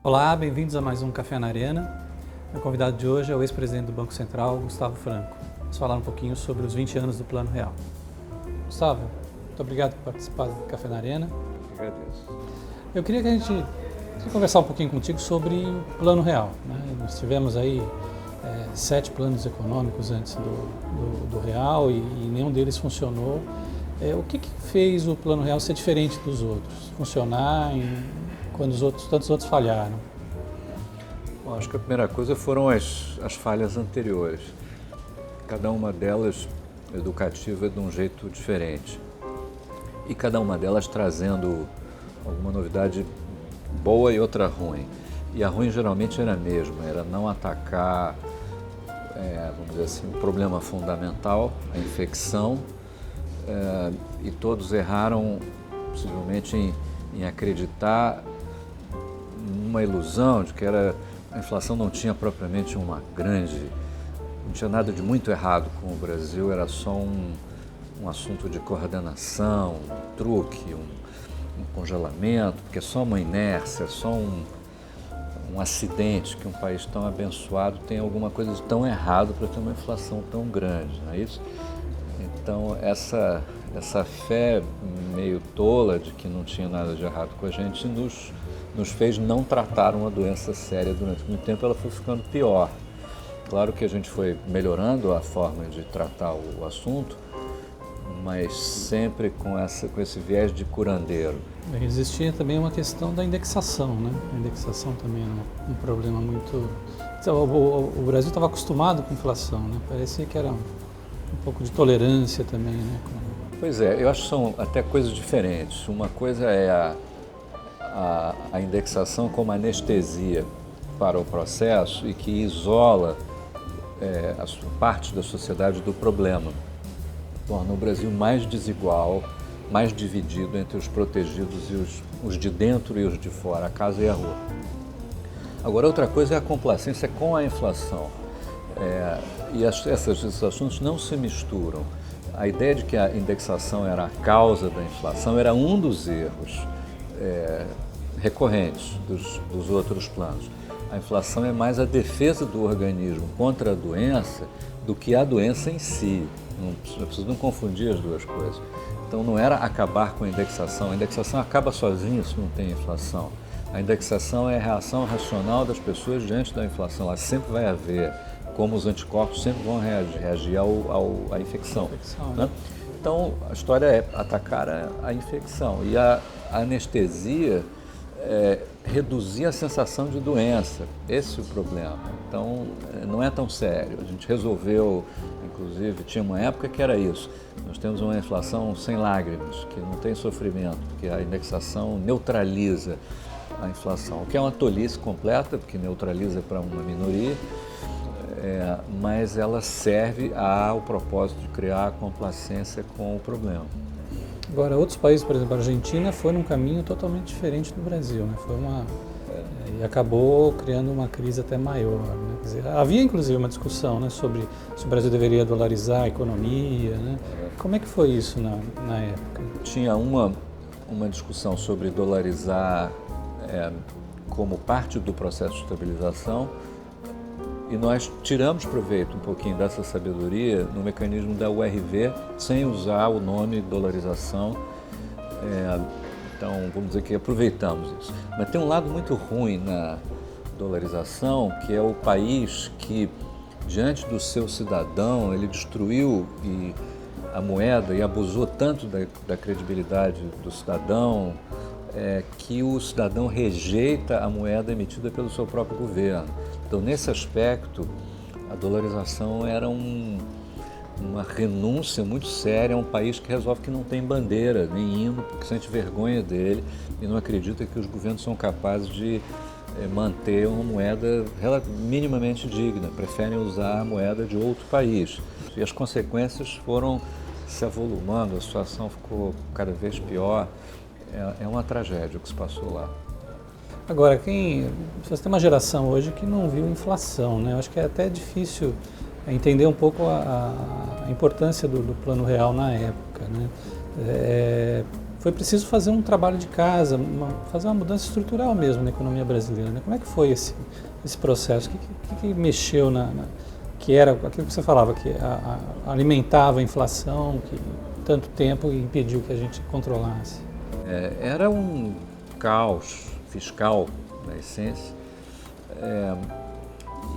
Olá, bem-vindos a mais um Café na Arena. Meu convidado de hoje é o ex-presidente do Banco Central, Gustavo Franco. Vamos falar um pouquinho sobre os 20 anos do Plano Real. Gustavo, muito obrigado por participar do Café na Arena. Agradeço. Eu queria que a gente conversar um pouquinho contigo sobre o Plano Real, né? Nós tivemos aí 7 planos econômicos antes do Real e nenhum deles funcionou. O que fez o Plano Real ser diferente dos outros? Funcionar quando tantos outros falharam? Bom, acho que a primeira coisa foram as falhas anteriores. Cada uma delas educativa de um jeito diferente. E cada uma delas trazendo alguma novidade boa e outra ruim. E a ruim geralmente era a mesma, era não atacar, vamos dizer assim, o problema fundamental, a infecção, e todos erraram possivelmente em acreditar numa ilusão de que a inflação não tinha propriamente não tinha nada de muito errado com o Brasil, era só um assunto de coordenação, um truque, um congelamento, porque é só uma inércia, é só um acidente que um país tão abençoado tem alguma coisa de tão errado para ter uma inflação tão grande, não é isso? Então, essa fé meio tola de que não tinha nada de errado com a gente nos fez não tratar uma doença séria durante muito tempo, ela foi ficando pior. Claro que a gente foi melhorando a forma de tratar o assunto, mas sempre com esse viés de curandeiro. Existia também uma questão da indexação, né? A indexação também era um problema muito... O Brasil estava acostumado com inflação, né? Parecia que era um pouco de tolerância também, né? Pois é, eu acho que são até coisas diferentes. Uma coisa é a indexação como anestesia para o processo e que isola parte da sociedade do problema. Torna o Brasil mais desigual, mais dividido entre os protegidos e os de dentro e os de fora, a casa e a rua. Agora, outra coisa é a complacência com a inflação. E esses assuntos não se misturam. A ideia de que a indexação era a causa da inflação era um dos erros recorrentes dos outros planos. A inflação é mais a defesa do organismo contra a doença do que a doença em si. Não precisa confundir as duas coisas. Então não era acabar com a indexação acaba sozinha se não tem inflação. A indexação é a reação racional das pessoas diante da inflação, ela sempre vai haver, como os anticorpos sempre vão reagir à infecção. Né? Então a história é atacar a infecção e a anestesia reduzir a sensação de doença. Esse é o problema. Então, não é tão sério. A gente resolveu, inclusive, tinha uma época que era isso. Nós temos uma inflação sem lágrimas, que não tem sofrimento, porque a indexação neutraliza a inflação, o que é uma tolice completa, porque neutraliza para uma minoria, mas ela serve ao propósito de criar complacência com o problema. Agora, outros países, por exemplo, a Argentina foi num caminho totalmente diferente do Brasil, né? E acabou criando uma crise até maior, né? Quer dizer, havia inclusive uma discussão, né, sobre se o Brasil deveria dolarizar a economia, né? Como é que foi isso na época? Tinha uma discussão sobre dolarizar como parte do processo de estabilização, e nós tiramos proveito um pouquinho dessa sabedoria no mecanismo da URV, sem usar o nome dolarização. Então, vamos dizer que aproveitamos isso. Mas tem um lado muito ruim na dolarização, que é o país que, diante do seu cidadão, ele destruiu a moeda e abusou tanto da credibilidade do cidadão, que o cidadão rejeita a moeda emitida pelo seu próprio governo. Então, nesse aspecto, a dolarização era uma renúncia muito séria a um país que resolve que não tem bandeira, nem hino, porque sente vergonha dele e não acredita que os governos são capazes de manter uma moeda minimamente digna, preferem usar a moeda de outro país. E as consequências foram se avolumando, a situação ficou cada vez pior. É uma tragédia o que se passou lá. Agora, você tem uma geração hoje que não viu inflação, né? Eu acho que é até difícil entender um pouco a importância do Plano Real na época, né? foi preciso fazer um trabalho de casa, fazer uma mudança estrutural mesmo na economia brasileira, né? Como é que foi esse processo? O que mexeu que era aquilo que você falava, que alimentava a inflação, que tanto tempo impediu que a gente controlasse? Era um caos fiscal, na essência,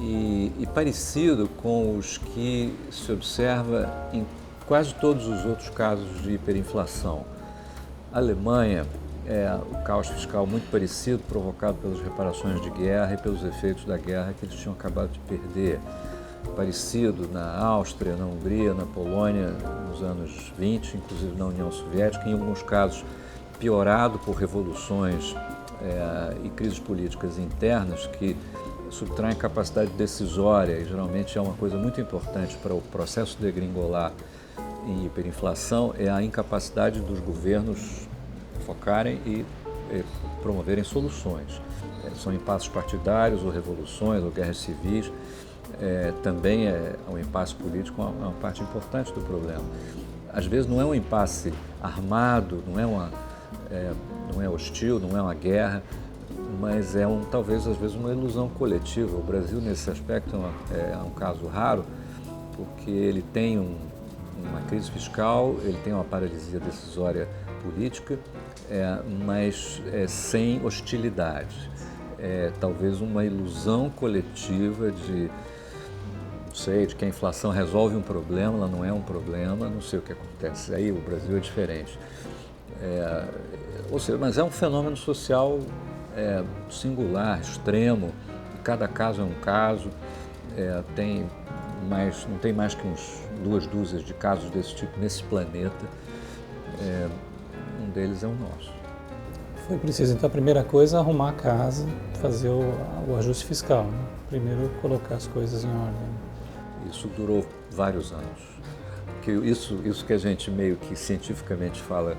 e parecido com os que se observa em quase todos os outros casos de hiperinflação. A Alemanha o caos fiscal muito parecido, provocado pelas reparações de guerra e pelos efeitos da guerra que eles tinham acabado de perder. Parecido na Áustria, na Hungria, na Polônia, nos anos 20, inclusive na União Soviética, em alguns casos piorado por revoluções e crises políticas internas que subtraem capacidade decisória, e geralmente é uma coisa muito importante para o processo de degringolar em hiperinflação, é a incapacidade dos governos focarem e promoverem soluções. São impasses partidários, ou revoluções, ou guerras civis. Também o impasse político é uma parte importante do problema. Às vezes não é um impasse armado, não é hostil, não é uma guerra, mas talvez às vezes uma ilusão coletiva. O Brasil nesse aspecto é um caso raro, porque ele tem uma crise fiscal, ele tem uma paralisia decisória política, mas sem hostilidade. Talvez uma ilusão coletiva de que a inflação resolve um problema, ela não é um problema, não sei o que acontece. Aí o Brasil é diferente. Mas é um fenômeno social singular, extremo, cada caso é um caso, não tem mais que uns 2 dúzias de casos desse tipo nesse planeta, um deles é o nosso. Foi preciso, então, a primeira coisa é arrumar a casa, fazer o ajuste fiscal, né? Primeiro colocar as coisas em ordem. Isso durou vários anos, porque isso que a gente meio que cientificamente fala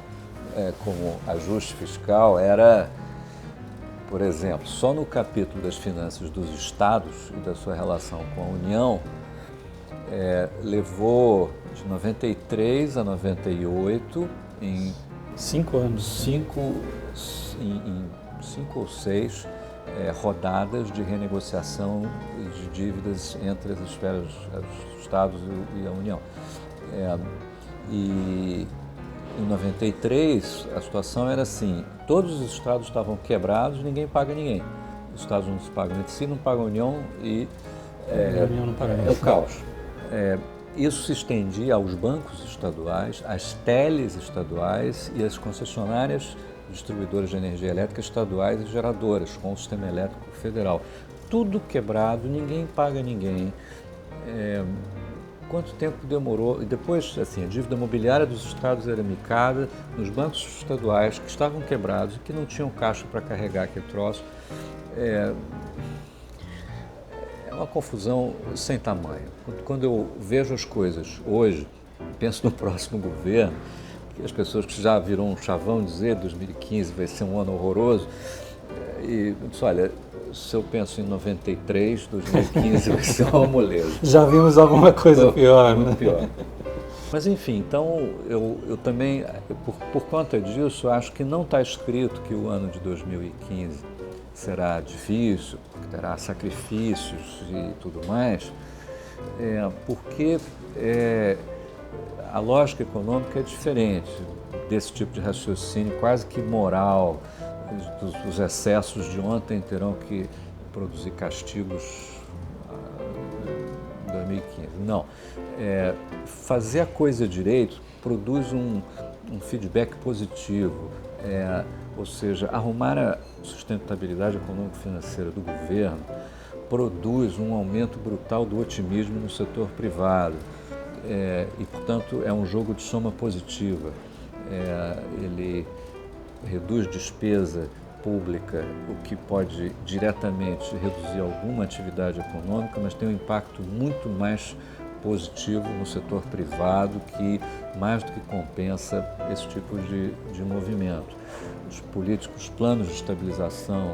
como ajuste fiscal era, por exemplo, só no capítulo das finanças dos estados e da sua relação com a União, levou de 93 a 98 em 5 anos. Em 5 ou 6 rodadas de renegociação de dívidas entre as esferas, os estados e a União. E em 93 a situação era assim: todos os estados estavam quebrados, ninguém paga ninguém. Os estados não se pagam entre si, não pagam a União e a União não paga o caos. Isso se estendia aos bancos estaduais, às teles estaduais e às concessionárias distribuidoras de energia elétrica estaduais e geradoras, com o sistema elétrico federal. Tudo quebrado, ninguém paga ninguém. Quanto tempo demorou? E depois, assim, a dívida imobiliária dos estados era micada nos bancos estaduais que estavam quebrados e que não tinham caixa para carregar aquele troço. É uma confusão sem tamanho. Quando eu vejo as coisas hoje, penso no próximo governo, que as pessoas que já viram um chavão dizer 2015 vai ser um ano horroroso, e eu disse, olha, se eu penso em 93, 2015 vai ser uma moleza. Já vimos alguma coisa pior, né? Pior. Mas enfim, então eu também, por conta disso, acho que não está escrito que o ano de 2015 será difícil, que terá sacrifícios e tudo mais, porque a lógica econômica é diferente desse tipo de raciocínio quase que moral. Os excessos de ontem terão que produzir castigos em 2015. Não. Fazer a coisa direito produz um feedback positivo, ou seja, arrumar a sustentabilidade econômico-financeira do governo produz um aumento brutal do otimismo no setor privado e, portanto, é um jogo de soma positiva. Ele reduz despesa pública, o que pode diretamente reduzir alguma atividade econômica, mas tem um impacto muito mais positivo no setor privado que mais do que compensa esse tipo de movimento. Os planos de estabilização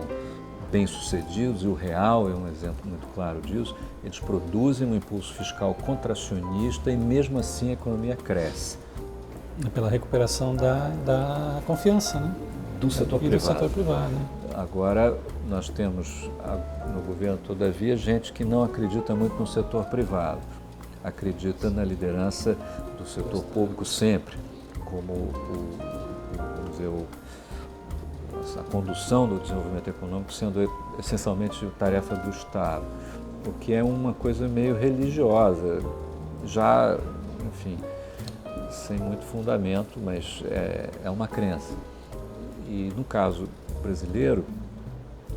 bem-sucedidos, e o real é um exemplo muito claro disso, eles produzem um impulso fiscal contracionista e mesmo assim a economia cresce. Pela recuperação da confiança, né? Do setor e privado. do setor privado. Né? Agora, nós temos no governo, todavia, gente que não acredita muito no setor privado, acredita na liderança do setor público sempre, como vamos dizer, a condução do desenvolvimento econômico sendo essencialmente tarefa do Estado, o que é uma coisa meio religiosa, já, enfim, sem muito fundamento, mas é uma crença. E no caso brasileiro,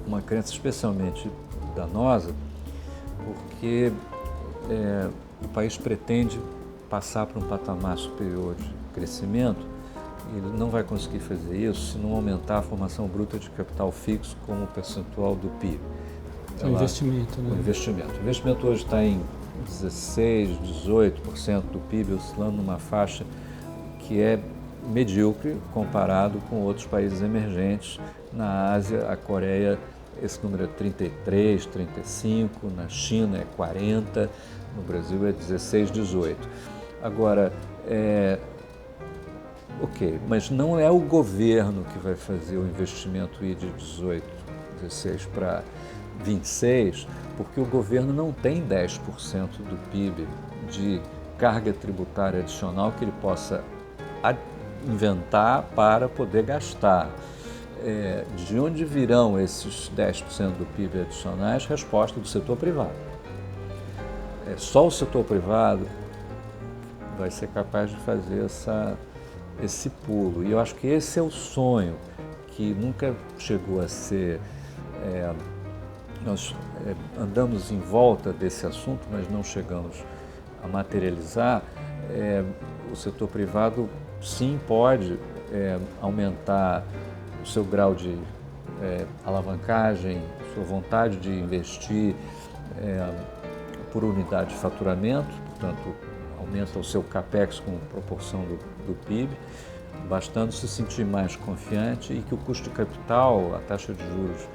uma crença especialmente danosa, porque o país pretende passar para um patamar superior de crescimento e ele não vai conseguir fazer isso se não aumentar a formação bruta de capital fixo como percentual do PIB. O investimento, né? O investimento hoje está em 16%, 18% do PIB, oscilando numa faixa que é medíocre comparado com outros países emergentes. Na Ásia, a Coreia, esse número é 33, 35, na China é 40, no Brasil é 16, 18. Agora, mas não é o governo que vai fazer o investimento ir de 18, 16 para 26, porque o governo não tem 10% do PIB de carga tributária adicional que ele possa inventar para poder gastar. De onde virão esses 10% do PIB adicionais? Resposta do setor privado. Só o setor privado vai ser capaz de fazer esse pulo. E eu acho que esse é o sonho que nunca chegou a ser... nós andamos em volta desse assunto, mas não chegamos a materializar. O setor privado, sim, pode aumentar o seu grau de alavancagem, sua vontade de investir por unidade de faturamento, portanto, aumenta o seu capex com proporção do PIB, bastando se sentir mais confiante e que o custo de capital, a taxa de juros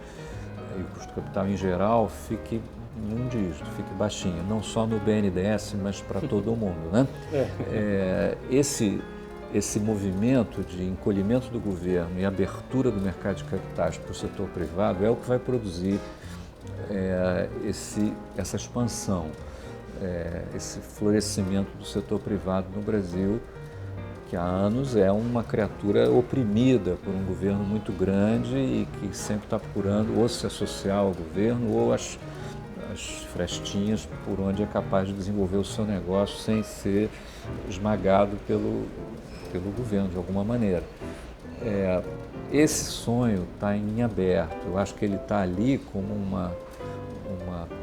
e o custo de capital em geral fique em um dígito, fique baixinho, não só no BNDES, mas para todo o mundo, né? Esse movimento de encolhimento do governo e abertura do mercado de capitais para o setor privado é o que vai produzir essa expansão, esse florescimento do setor privado no Brasil, que há anos é uma criatura oprimida por um governo muito grande e que sempre está procurando ou se associar ao governo ou as frestinhas por onde é capaz de desenvolver o seu negócio sem ser esmagado pelo governo de alguma maneira. Esse sonho está em aberto. Eu acho que ele está ali como uma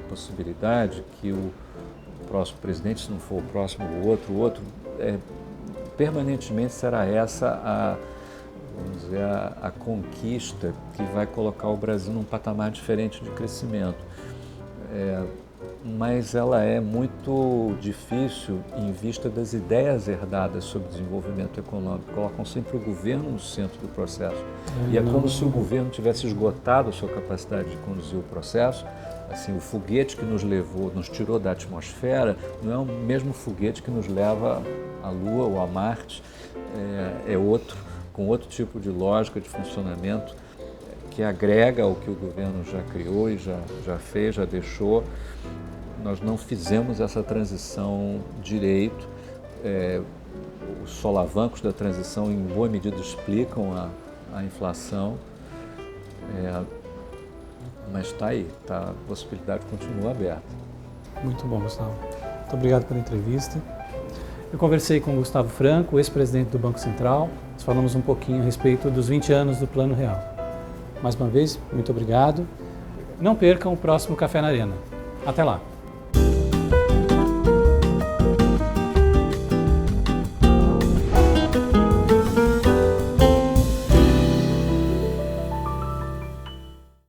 possibilidade que o próximo presidente, se não for o próximo, o outro, permanentemente será essa vamos dizer, a conquista que vai colocar o Brasil num patamar diferente de crescimento. Mas ela é muito difícil em vista das ideias herdadas sobre desenvolvimento econômico. Colocam sempre o governo no centro do processo. E é como se o governo tivesse esgotado a sua capacidade de conduzir o processo. Assim, o foguete que nos levou, nos tirou da atmosfera, não é o mesmo foguete que nos leva à Lua ou a Marte. É outro, com outro tipo de lógica de funcionamento que agrega ao que o governo já criou e já fez, já deixou. Nós não fizemos essa transição direito. Os solavancos da transição, em boa medida, explicam a inflação. Mas está aí, a possibilidade continua aberta. Muito bom, Gustavo. Muito obrigado pela entrevista. Eu conversei com o Gustavo Franco, ex-presidente do Banco Central. Nós falamos um pouquinho a respeito dos 20 anos do Plano Real. Mais uma vez, muito obrigado. Não percam o próximo Café na Arena. Até lá!